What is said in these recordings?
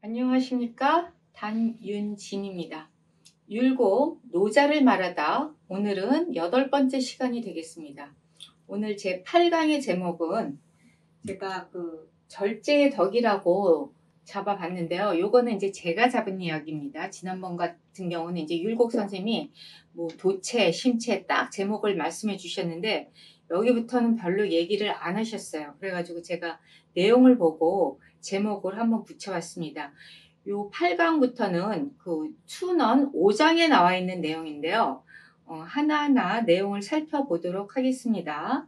안녕하십니까? 단윤진입니다. 율곡 노자를 말하다 오늘은 8번째 시간이 되겠습니다. 오늘 제 8강의 제목은 제가 절제의 덕이라고 잡아봤는데요. 요거는 이제 제가 잡은 이야기입니다. 지난번 같은 경우는 이제 율곡 선생님이 도체, 심체 딱 제목을 말씀해 주셨는데 여기부터는 별로 얘기를 안 하셨어요. 그래가지고 제가 내용을 보고 제목을 한번 붙여봤습니다. 요 8강부터는 춘원 5장에 나와 있는 내용인데요. 하나하나 내용을 살펴보도록 하겠습니다.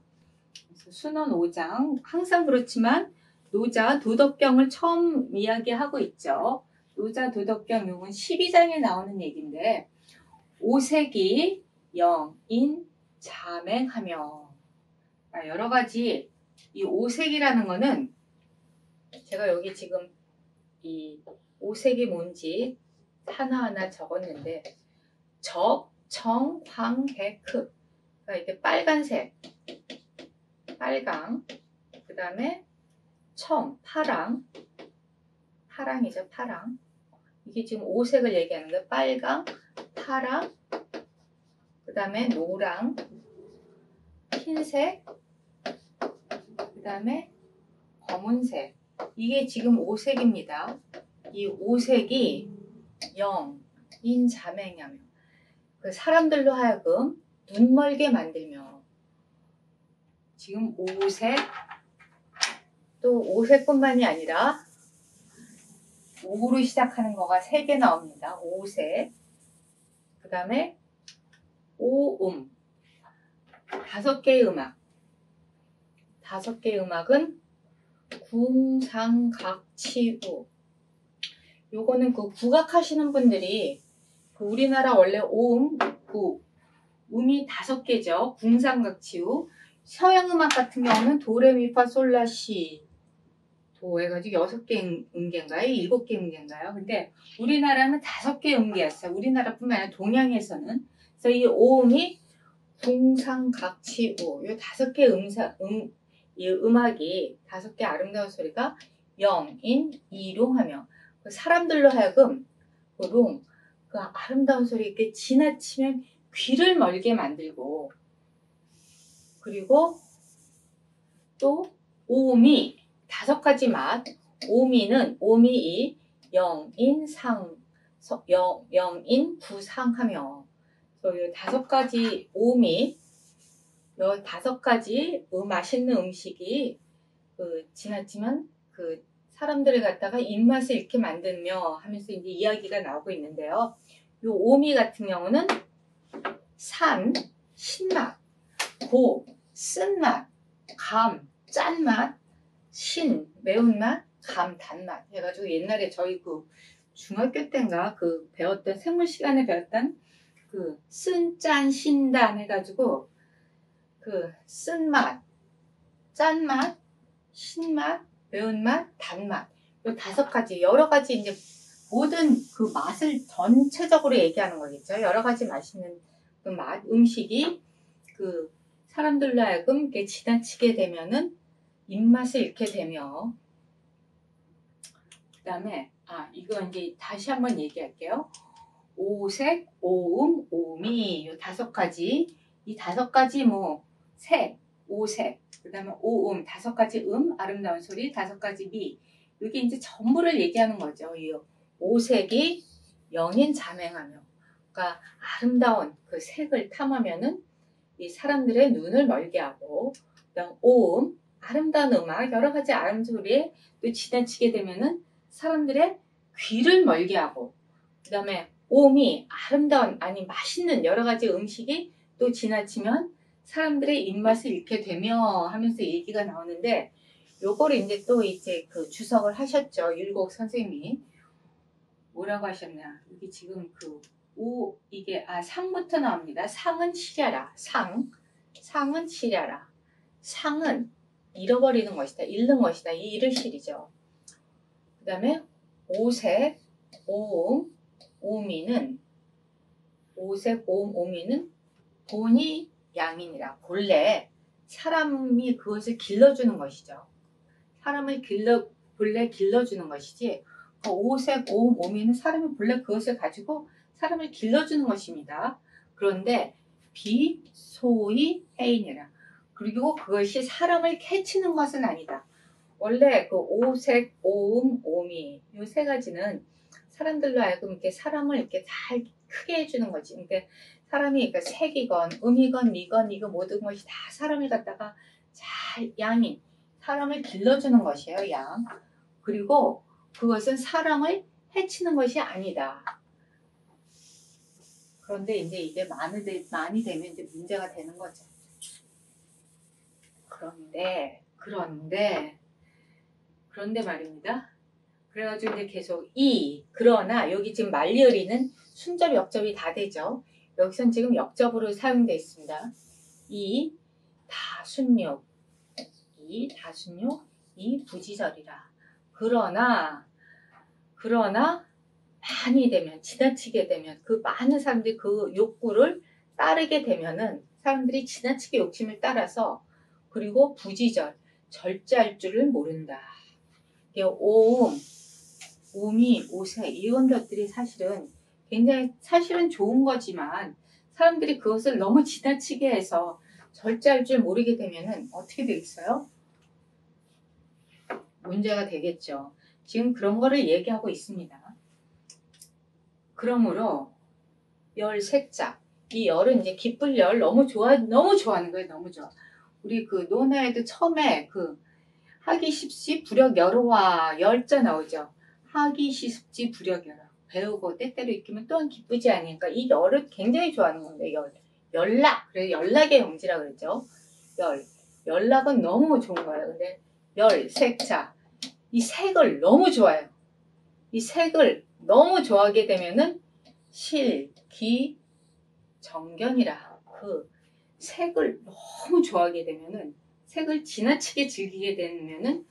순원 5장, 항상 그렇지만 노자 도덕경을 처음 이야기하고 있죠. 노자 도덕경 요건 12장에 나오는 얘기인데 오색이 영인 자맹하며, 여러 가지 이 오색이라는 거는 제가 여기 지금 이 오색이 뭔지 하나하나 적었는데 적, 청, 황, 개, 크, 그러니까 이게 빨간색, 빨강, 그 다음에 청, 파랑이죠, 파랑. 이게 지금 오색을 얘기하는 거예요. 빨강, 파랑, 그 다음에 노랑, 흰색, 그 다음에 검은색. 이게 지금 오색입니다. 이 오색이 영, 인, 자맹하며 사람들로 하여금 눈멀게 만들며, 지금 오색, 또 오색뿐만이 아니라 오로 시작하는 거가 3개 나옵니다. 오색, 그 다음에 오음, 5개의 음악. 5개의 음악은 궁상각치우. 요거는 국악하시는 분들이 우리나라 원래 오음, 음이 5개죠. 궁상각치우. 서양 음악 같은 경우는 도레미파솔라시 도 해가지고 6개 음계인가요? 7개 음계인가요? 근데 우리나라는 5개 음계였어요. 우리나라뿐만 아니라 동양에서는. 그래서 이 오음이 궁상각치우, 요 5개 이 음악이 5개 아름다운 소리가 영, 인, 이롱하며 사람들로 하여금 아름다운 소리 이렇게 지나치면 귀를 멀게 만들고, 그리고 또 오미 5가지 맛. 오미이 영인 구상하며, 이 5가지 오미, 이 5가지 맛있는 음식이 지나치면 사람들을 갖다가 입맛을 이렇게 만들며 하면서 이제 이야기가 나오고 있는데요. 이 오미 같은 경우는 산, 신맛, 고, 쓴맛, 감, 짠맛, 신, 매운맛, 감, 단맛 해가지고 옛날에 저희 중학교 때인가 배웠던 생물 시간에 배웠던 쓴, 짠, 신단 해가지고 쓴맛, 짠맛, 신맛, 매운맛, 단맛, 이 5가지 여러 가지 이제 모든 맛을 전체적으로 얘기하는 거겠죠. 여러 가지 맛있는 맛, 음식이 사람들로 하여금 이렇게 지나치게 되면은 입맛을 잃게 되며, 그 다음에 이거 이제 다시 한번 얘기할게요. 오색, 오음, 오미, 이 5가지, 이 5가지 색, 오색, 그 다음에 오음, 5가지 아름다운 소리, 5가지 미, 이게 이제 전부를 얘기하는 거죠. 이 오색이 영인 자맹하며, 그러니까 아름다운 색을 탐하면은 이 사람들의 눈을 멀게 하고, 그다음 오음, 아름다운 음악, 여러 가지 아름다운 소리에 또 지나치게 되면은 사람들의 귀를 멀게 하고, 그 다음에 오음이 아름다운, 맛있는 여러 가지 음식이 또 지나치면 사람들의 입맛을 잃게 되며 하면서 얘기가 나오는데, 요거를 이제 또 주석을 하셨죠. 율곡 선생님이. 뭐라고 하셨냐. 여기 지금 이게 상부터 나옵니다. 상은 치랴라. 상은 치랴라. 상은 잃어버리는 것이다. 잃는 것이다. 이 잃을 실이죠. 그 다음에 오색, 오음, 오미는 본이 양이니라. 본래 사람이 그것을 길러주는 것이죠. 사람을 본래 길러주는 것이지 그 오색, 오음, 오미는 사람이 본래 그것을 가지고 사람을 길러주는 것입니다. 그런데 비소위 해인이라. 그리고 그것이 사람을 캐치는 것은 아니다. 원래 그 오색, 오음, 오미 이 세 가지는 사람들로 하여금 이렇게 사람을 이렇게 잘 크게 해주는 거지. 그러니까 사람이 그러니까 색이건 음이건 미건 이거 모든 것이 다 사람을 갖다가 잘 양이 사람을 길러주는 것이에요. 양. 그리고 그것은 사람을 해치는 것이 아니다. 그런데 이제 이게 많이 되면 이제 문제가 되는 거죠. 그런데 말입니다. 그래가지고 이제 계속 그러나 여기 지금 말리을이는 순접 역접이 다 되죠. 여기선 지금 역접으로 사용되어 있습니다. 다순육, 부지절이라. 그러나 많이 되면 지나치게 되면 그 많은 사람들이 그 욕구를 따르게 되면은 사람들이 지나치게 욕심을 따라서 그리고 부지절 절제할 줄을 모른다. 오미, 오색 이런 것들이 사실은 좋은 거지만 사람들이 그것을 너무 지나치게 해서 절제할 줄 모르게 되면은 어떻게 되겠어요? 문제가 되겠죠. 지금 그런 거를 얘기하고 있습니다. 그러므로 열색자 이 열은 이제 기쁠 열 너무 좋아하는 거예요. 너무 좋아. 우리 그 논어에도 처음에 그 하기십시 불역여로와 열자 나오죠. 하기시습지 불역여로 배우고 때때로 익히면 또한 기쁘지 않으니까 이 열을 굉장히 좋아하는 건데 연락 그래서 연락의 영지라 그러죠. 연락은 너무 좋은 거예요. 근데 열색자 이 색을 너무 좋아해요. 이 색을 너무 좋아하게 되면은 실기정견이라 그 색을 너무 좋아하게 되면은 색을 지나치게 즐기게 되면은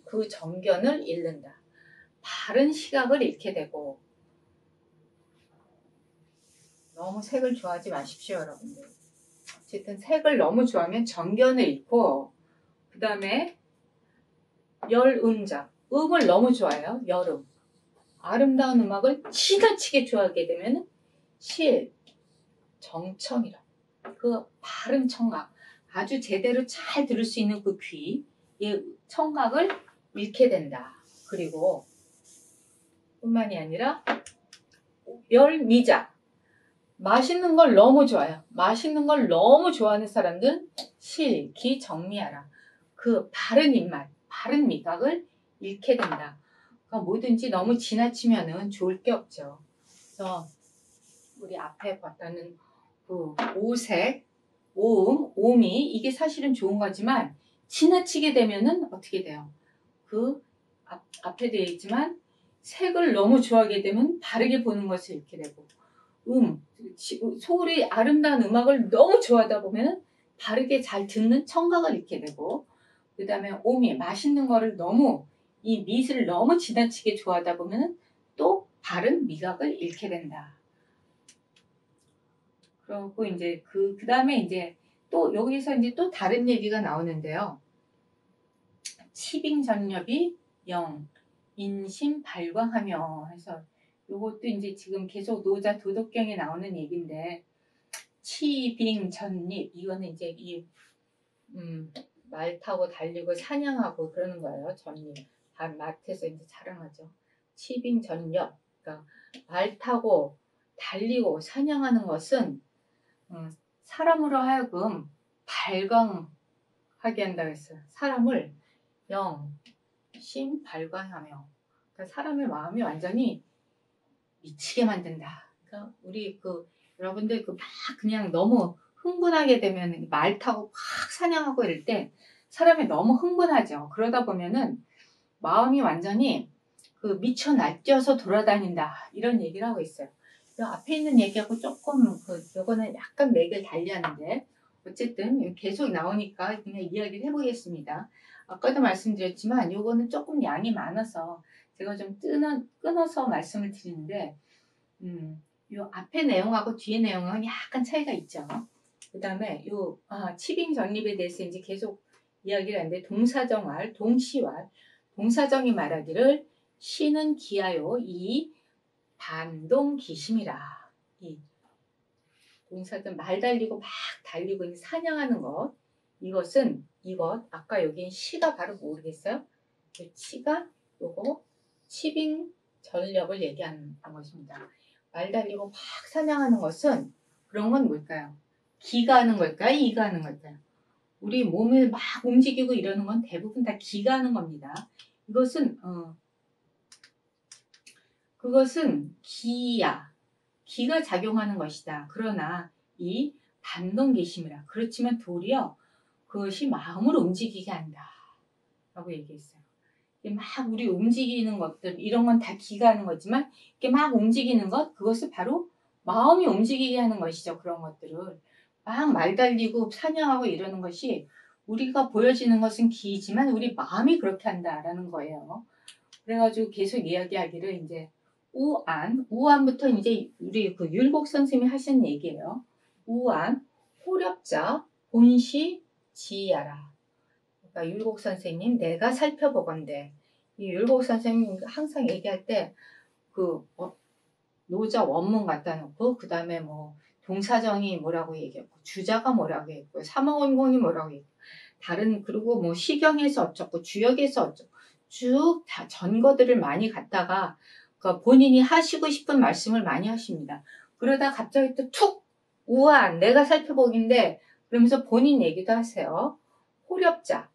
그 정견을 잃는다. 바른 시각을 잃게 되고 너무 색을 좋아하지 마십시오, 여러분들. 어쨌든 색을 너무 좋아하면 정견을 잃고 그 다음에 열음자 음을 너무 좋아해요. 여름 아름다운 음악을 지나치게 좋아하게 되면 정청이라 그 바른 청각 아주 제대로 잘 들을 수 있는 그 귀, 이 청각을 잃게 된다. 그리고 뿐만이 아니라 열미자 맛있는 걸 너무 좋아해요. 맛있는 걸 너무 좋아하는 사람들은 기정미하라 그 바른 입맛, 바른 미각을 잃게 된다. 그러니까 뭐든지 너무 지나치면은 좋을 게 없죠. 그래서 우리 앞에 봤다는 그 오색, 오음, 오미 이게 사실은 좋은 거지만 지나치게 되면은 어떻게 돼요? 그 앞에 되어 있지만 색을 너무 좋아하게 되면 바르게 보는 것을 잃게 되고 소울이 아름다운 음악을 너무 좋아하다 보면은 바르게 잘 듣는 청각을 잃게 되고 그 다음에 오미 맛있는 거를 너무 이 미를 너무 지나치게 좋아하다 보면은 또 바른 미각을 잃게 된다. 그리고 이제 그 다음에 이제 또 여기서 이제 또 다른 얘기가 나오는데요. 치빙전렵이 영, 인심 발광하며 해서 이것도 이제 지금 계속 노자 도덕경에 나오는 얘기인데 치빙전립 이거는 이제 말 타고 달리고 사냥하고 그러는 거예요. 전립 마트에서 이제 자랑하죠. 치빙전렵 그러니까 말 타고 달리고 사냥하는 것은 사람으로 하여금 발광하게 한다고 했어요. 사람을 심 발광하며 그러니까 사람의 마음이 완전히 미치게 만든다. 그러니까 우리 여러분들 막 그냥 너무 흥분하게 되면 말 타고 막 사냥하고 이럴 때 사람이 너무 흥분하죠. 그러다 보면은 마음이 완전히 미쳐 날뛰어서 돌아다닌다 이런 얘기를 하고 있어요. 앞에 있는 얘기하고 조금 요거는 약간 맥을 달리하는데 어쨌든 계속 나오니까 그냥 이야기를 해보겠습니다. 아까도 말씀드렸지만 요거는 조금 양이 많아서 제가 좀 끊어서 말씀을 드리는데 요 앞에 내용하고 뒤에 내용은 약간 차이가 있죠. 그 다음에 치빙 전립에 대해서 이제 계속 이야기를 하는데 동사정할, 동시왈, 동사정이 말하기를 시는 기하요. 이 반동기심이라. 이 동사들 말 달리고 막 달리고 사냥하는 것. 이것 아까 여기 시가 바로 모르겠어요? 그 치가 요거 치빙 전력을 얘기하는 것입니다. 말 달리고 막 사냥하는 것은 그런 건 뭘까요? 기가 하는 걸까요? 이가 하는 걸까요? 우리 몸을 막 움직이고 이러는 건 대부분 다 기가 하는 겁니다. 그것은 기가 작용하는 것이다. 그러나 이 반동계심이라. 그렇지만 도리어 그것이 마음을 움직이게 한다. 라고 얘기했어요. 막 우리 움직이는 것들, 이런 건 다 기가 하는 거지만, 이렇게 막 움직이는 것, 그것을 바로 마음이 움직이게 하는 것이죠. 그런 것들을. 막 말 달리고 사냥하고 이러는 것이 우리가 보여지는 것은 기이지만 우리 마음이 그렇게 한다라는 거예요. 그래가지고 계속 이야기하기를 이제 우안부터 이제 우리 그 율곡 선생님이 하신 얘기예요. 우안, 호렵자, 본시, 지야라. 그러니까 율곡 선생님, 내가 살펴보건대. 이 율곡 선생님 항상 얘기할 때 노자 원문 갖다 놓고 그 다음에 뭐 동사정이 뭐라고 얘기했고 주자가 뭐라고 했고 삼어원공이 뭐라고 했고 그리고 뭐 시경에서 어쩌고 주역에서 어쩌고 쭉 다 전거들을 많이 갖다가 그러니까 본인이 하시고 싶은 말씀을 많이 하십니다. 그러다 갑자기 또 툭 우한 내가 살펴보긴데 그러면서 본인 얘기도 하세요. 호렵자.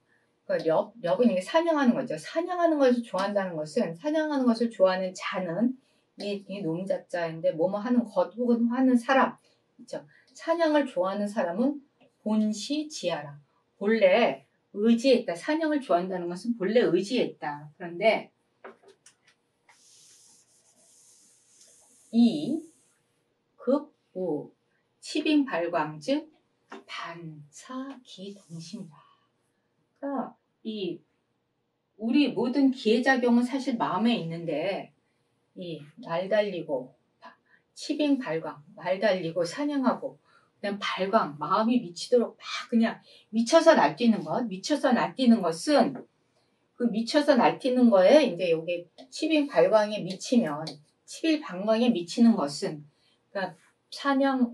그러니까 렵은 이게 사냥하는 거죠. 사냥하는 것을 좋아한다는 것은 사냥하는 것을 좋아하는 자는 이 놈자자인데 뭐뭐 하는 것 혹은 하는 사람 있죠. 사냥을 좋아하는 사람은 본시 지하라. 본래 의지했다. 사냥을 좋아한다는 것은 본래 의지했다. 그런데 이 급우 치빙 발광 즉 반사기동심이다. 그러니까 우리 모든 기회작용은 사실 마음에 있는데 이 말 달리고 치빙 발광 말 달리고 사냥하고 그냥 발광 마음이 미치도록 막 그냥 미쳐서 날뛰는 것은 그 미쳐서 날뛰는 거에 이제 여기 치빙 발광에 미치면 치빙 발광에 미치는 것은 그러니까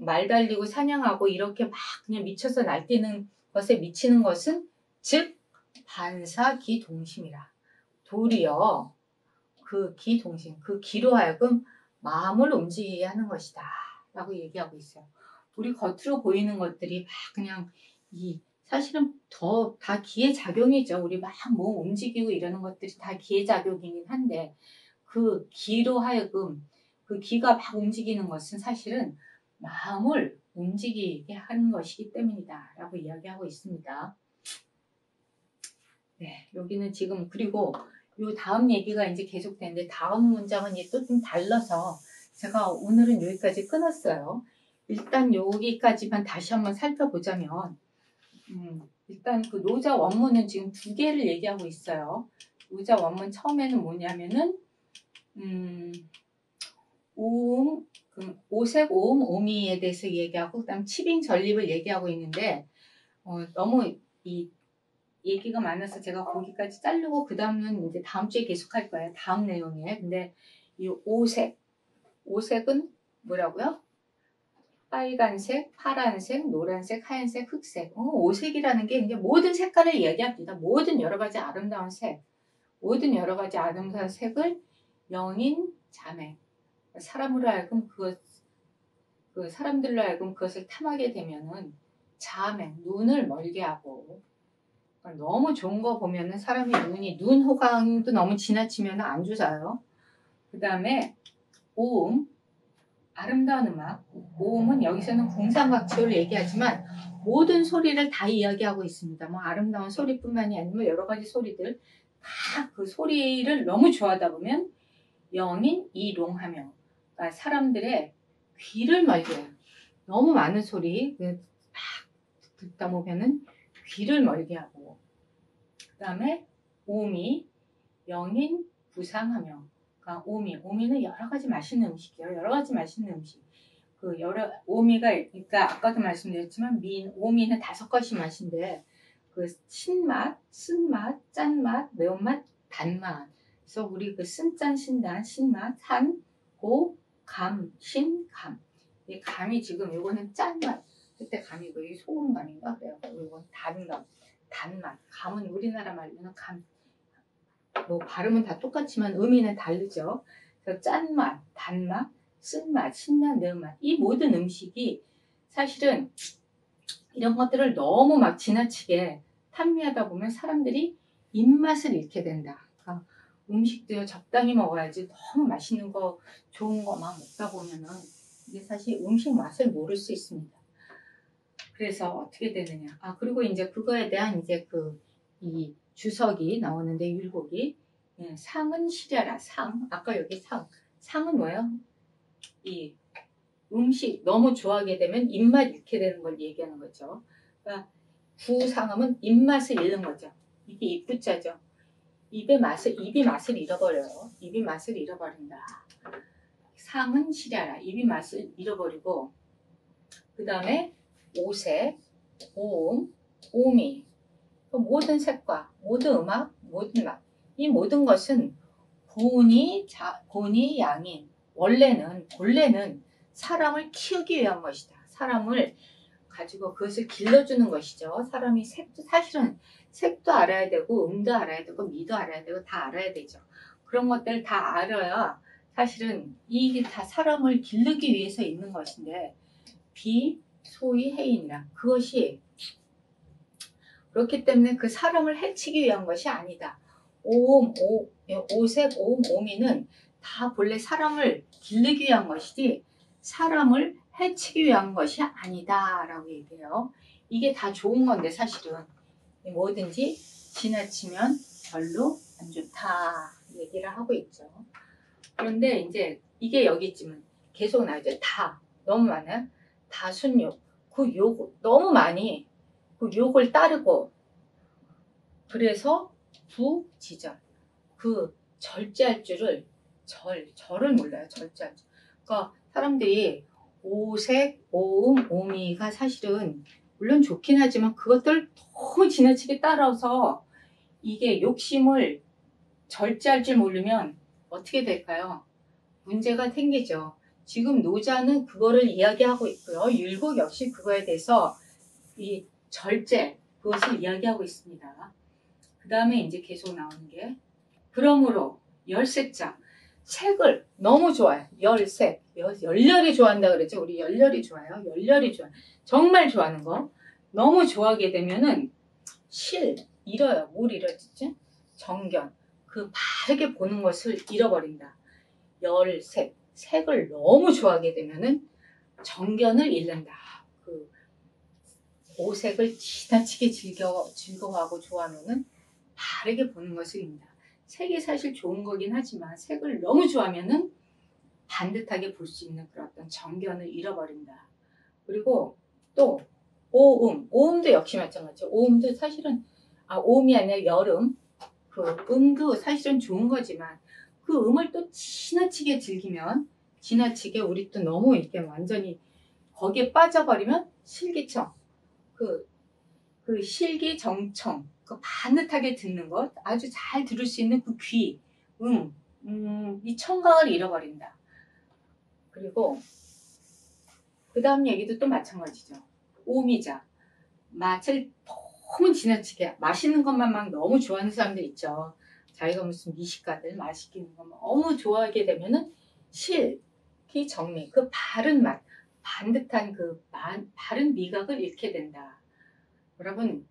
말 달리고 사냥하고 이렇게 막 그냥 미쳐서 날뛰는 것에 미치는 것은 즉 반사기동심이라. 도리어 그 기동심, 그 기로 하여금 마음을 움직이게 하는 것이다 라고 얘기하고 있어요. 우리 겉으로 보이는 것들이 막 그냥 사실은 다 기의 작용이죠. 우리 막 뭐 움직이고 이러는 것들이 다 기의 작용이긴 한데 그 기로 하여금 그 기가 막 움직이는 것은 사실은 마음을 움직이게 하는 것이기 때문이다 라고 이야기하고 있습니다. 네, 여기는 지금 그리고 요 다음 얘기가 이제 계속되는데 다음 문장은 또 좀 달라서 제가 오늘은 여기까지 끊었어요. 일단 여기까지만 다시 한번 살펴보자면 일단 그 노자 원문은 지금 2개를 얘기하고 있어요. 노자 원문 처음에는 뭐냐면은 오색, 오음, 오미에 대해서 얘기하고 그다음 치빙 전립을 얘기하고 있는데 너무 얘기가 많아서 제가 거기까지 자르고 그 다음은 이제 다음 주에 계속할 거예요. 다음 내용에. 근데 이 오색은 뭐라고요? 빨간색, 파란색, 노란색, 하얀색, 흑색. 오색이라는 게 이제 모든 색깔을 얘기합니다. 모든 여러 가지 아름다운 색, 모든 여러 가지 아름다운 색을 영인 자매. 사람들로 하여금 그것을 탐하게 되면은 자매, 눈을 멀게 하고. 너무 좋은 거 보면은 사람이 눈 호강도 너무 지나치면 안 좋아요. 그 다음에 오음, 아름다운 음악. 오음은 여기서는 궁상각초를 얘기하지만 모든 소리를 다 이야기하고 있습니다. 뭐 아름다운 소리뿐만이 아니면 여러 가지 소리들 다 그 소리를 너무 좋아하다 보면 영인 이롱하며 그러니까 사람들의 귀를 멀게 해요. 너무 많은 소리 막 듣다 보면은 귀를 멀게 하고 그 다음에 오미, 영인, 부상하며. 그러니까 오미는 여러 가지 맛있는 음식이에요. 여러 가지 맛있는 음식. 오미가, 그러니까 아까도 말씀드렸지만, 오미는 5가지 맛인데, 그 신맛, 쓴맛, 짠맛, 매운맛, 단맛. 그래서 우리 그 쓴짠 신단 신맛 산, 고, 감, 신, 감. 이 감이 지금 요거는 짠맛. 그때 감이고 이 소금감인가 그래요. 이건 단감, 단맛. 감은 우리나라 말로는 감. 뭐 발음은 다 똑같지만 의미는 다르죠. 그래서 짠맛, 단맛, 쓴맛, 신맛, 매운맛. 이 모든 음식이 사실은 이런 것들을 너무 막 지나치게 탐미하다 보면 사람들이 입맛을 잃게 된다. 그러니까 음식도 적당히 먹어야지 너무 맛있는 거, 좋은 거 막 먹다 보면은 이게 사실 음식 맛을 모를 수 있습니다. 그래서 어떻게 되느냐. 그리고 이제 그거에 대한 이제 이 주석이 나오는데 율곡이 상은 시려라. 상. 아까 여기 상. 상은 뭐예요? 이 음식 너무 좋아하게 되면 입맛 잃게 되는 걸 얘기하는 거죠. 그러니까 구상함은 입맛을 잃는 거죠. 이게 입구자죠. 입이 맛을 잃어버려요. 입이 맛을 잃어버린다. 상은 시려라. 입이 맛을 잃어버리고 그 다음에 오색, 오음, 오미 모든 색과 모든 음악, 모든 맛 이 모든 것은 본이 양인 본래는 사람을 키우기 위한 것이다. 사람을 가지고 그것을 길러주는 것이죠. 사람이 사실은 색도 알아야 되고 음도 알아야 되고 미도 알아야 되고 다 알아야 되죠. 그런 것들을 다 알아야 사실은 이게 다 사람을 기르기 위해서 있는 것인데 소위 해인이라 그것이 그렇기 때문에 그 사람을 해치기 위한 것이 아니다. 오색, 오음, 오미는 다 본래 사람을 기르기 위한 것이지 사람을 해치기 위한 것이 아니다 라고 얘기해요. 이게 다 좋은 건데 사실은 뭐든지 지나치면 별로 안 좋다 얘기를 하고 있죠. 그런데 이제 이게 여기 있지만 계속 나오죠. 너무 많아요. 다순욕 그 욕 너무 많이 그 욕을 따르고 그래서 부지절 그 절제할 줄을 절을 몰라요. 절제할 줄. 그러니까 사람들이 오색, 오음, 오미가 사실은 물론 좋긴 하지만 그것들 너무 지나치게 따라서 이게 욕심을 절제할 줄 모르면 어떻게 될까요? 문제가 생기죠. 지금 노자는 그거를 이야기하고 있고요. 율곡 역시 그거에 대해서 이 절제 그것을 이야기하고 있습니다. 그 다음에 이제 계속 나오는 게 그러므로 열색자 색을 너무 좋아해요. 열색 열렬히 좋아한다 그랬죠. 우리 열렬히 좋아해요. 열렬히 좋아 정말 좋아하는 거 너무 좋아하게 되면은 잃어요. 뭘 잃어지지? 정견 그 바르게 보는 것을 잃어버린다. 색을 너무 좋아하게 되면은 정견을 잃는다. 그 오색을 지나치게 즐거워하고 좋아하면은 바르게 보는 것을 잃는다. 색이 사실 좋은 거긴 하지만 색을 너무 좋아하면은 반듯하게 볼 수 있는 그런 어떤 정견을 잃어버린다. 그리고 또 오음도 역시 마찬가지죠. 오음도 사실은 오음이 아니라 여름 그 음도 사실은 좋은 거지만 그 음을 또 지나치게 즐기면 지나치게 우리 또 너무 이렇게 완전히 거기에 빠져버리면 실기청 그 실기정청 그 반듯하게 듣는 것 아주 잘 들을 수 있는 그 귀, 이 청각을 잃어버린다. 그리고 그 다음 얘기도 또 마찬가지죠. 오미자 맛을 너무 지나치게 맛있는 것만 막 너무 좋아하는 사람들 있죠. 자기가 무슨 미식가들 맛있는 거 너무 좋아하게 되면은 실기정미 그 바른 맛 반듯한 그 바른 미각을 잃게 된다. 여러분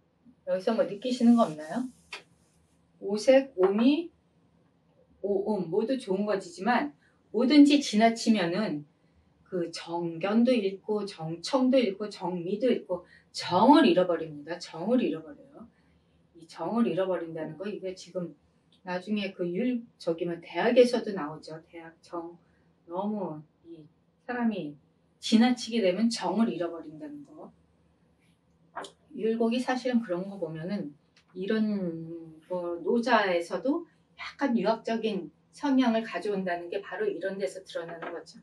여기서 뭐 느끼시는 거 없나요? 오색, 오미, 오음 모두 좋은 것이지만 뭐든지 지나치면은 그 정견도 잃고 정청도 잃고 정미도 잃고 정을 잃어버립니다. 정을 잃어버려요. 이 정을 잃어버린다는 거 이게 지금 나중에 대학에서도 나오죠. 대학 정 너무 이 사람이 지나치게 되면 정을 잃어버린다는 거. 율곡이 사실은 그런 거 보면은 이런 노자에서도 약간 유학적인 성향을 가져온다는 게 바로 이런 데서 드러나는 거죠.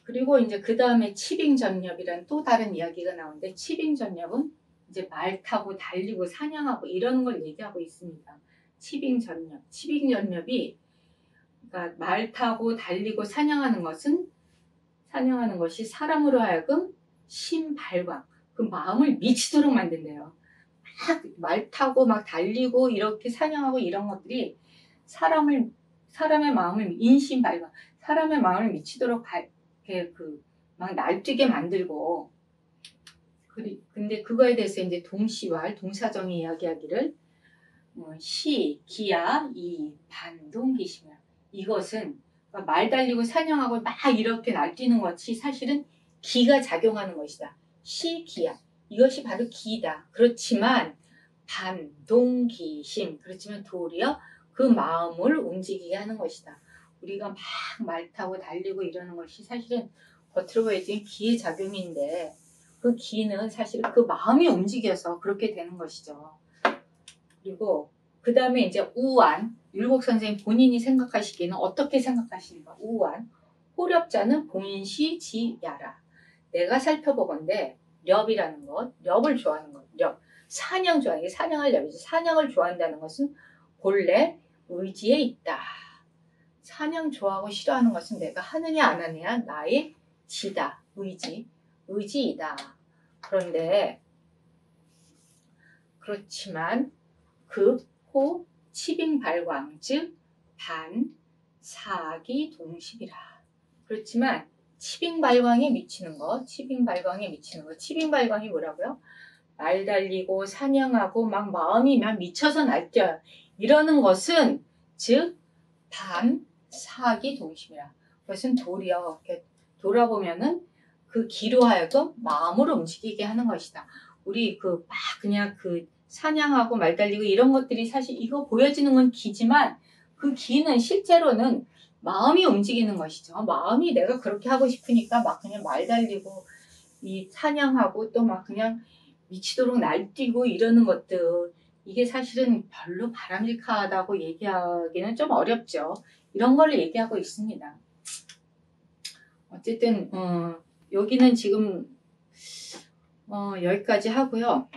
그리고 이제 그 다음에 치빙전렵이란 또 다른 이야기가 나오는데 치빙전렵은 이제 말 타고 달리고 사냥하고 이런 걸 얘기하고 있습니다. 치빙전렵. 치빙전렵이 그러니까 말 타고 달리고 사냥하는 것이 사람으로 하여금 심발광, 그 마음을 미치도록 만든대요. 막 말 타고 막 달리고 이렇게 사냥하고 이런 것들이 사람의 마음을 인심발광, 사람의 마음을 미치도록 막 날뛰게 만들고. 근데 그거에 대해서 이제 동시왈, 동사정의 이야기하기를 시, 기야, 이, 반동기심이야. 이것은 말 달리고 사냥하고 막 이렇게 날뛰는 것이 사실은 기가 작용하는 것이다. 시, 기야. 이것이 바로 기다. 그렇지만 반동기심. 그렇지만 도리어 그 마음을 움직이게 하는 것이다. 우리가 막 말 타고 달리고 이러는 것이 사실은 겉으로 보여지는 기의 작용인데 그 기는 사실 그 마음이 움직여서 그렇게 되는 것이죠. 그리고 그 다음에 이제 우완, 율곡 선생님 본인이 생각하시기에는 어떻게 생각하시는가? 우완, 호렵자는 본시지야라. 내가 살펴보건대 렵이라는 것, 렵을 좋아하는 것, 렵, 사냥 좋아하는 게 사냥할 렵이죠. 사냥을 좋아한다는 것은 본래 의지에 있다. 사냥 좋아하고 싫어하는 것은 내가 하느냐 안 하느냐 나의 지다, 의지이다. 그런데 그렇지만 호 치빙발광 즉 반사기 동심이라. 그렇지만 치빙발광에 미치는 것, 치빙발광이 뭐라고요? 말 달리고 사냥하고 막 마음이 막 미쳐서 날뛰어요. 이러는 것은 즉 반사기 동심이라. 그것은 도리어 이렇게 돌아보면은 그 기로 하여금 마음을 움직이게 하는 것이다. 우리 그냥 사냥하고 말 달리고 이런 것들이 사실 이거 보여지는 건 기지만 그 기는 실제로는 마음이 움직이는 것이죠. 마음이 내가 그렇게 하고 싶으니까 막 그냥 말 달리고 이 사냥하고 또 막 그냥 미치도록 날뛰고 이러는 것들, 이게 사실은 별로 바람직하다고 얘기하기는 좀 어렵죠. 이런 걸 얘기하고 있습니다. 어쨌든 여기는 지금 여기까지 하고요.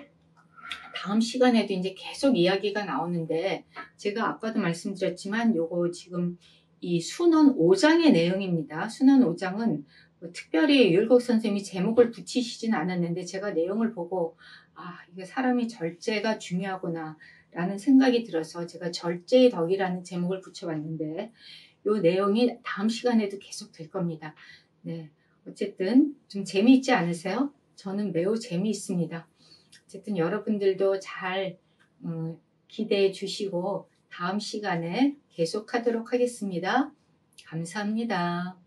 다음 시간에도 이제 계속 이야기가 나오는데 제가 아까도 말씀드렸지만 요거 지금 이 순원 5장의 내용입니다. 순원 5장은 특별히 율곡 선생님이 제목을 붙이시진 않았는데 제가 내용을 보고 이게 사람이 절제가 중요하구나 라는 생각이 들어서 제가 절제의 덕이라는 제목을 붙여봤는데 요 내용이 다음 시간에도 계속 될 겁니다. 네, 어쨌든 좀 재미있지 않으세요? 저는 매우 재미있습니다. 어쨌든 여러분들도 잘 기대해 주시고 다음 시간에 계속하도록 하겠습니다. 감사합니다.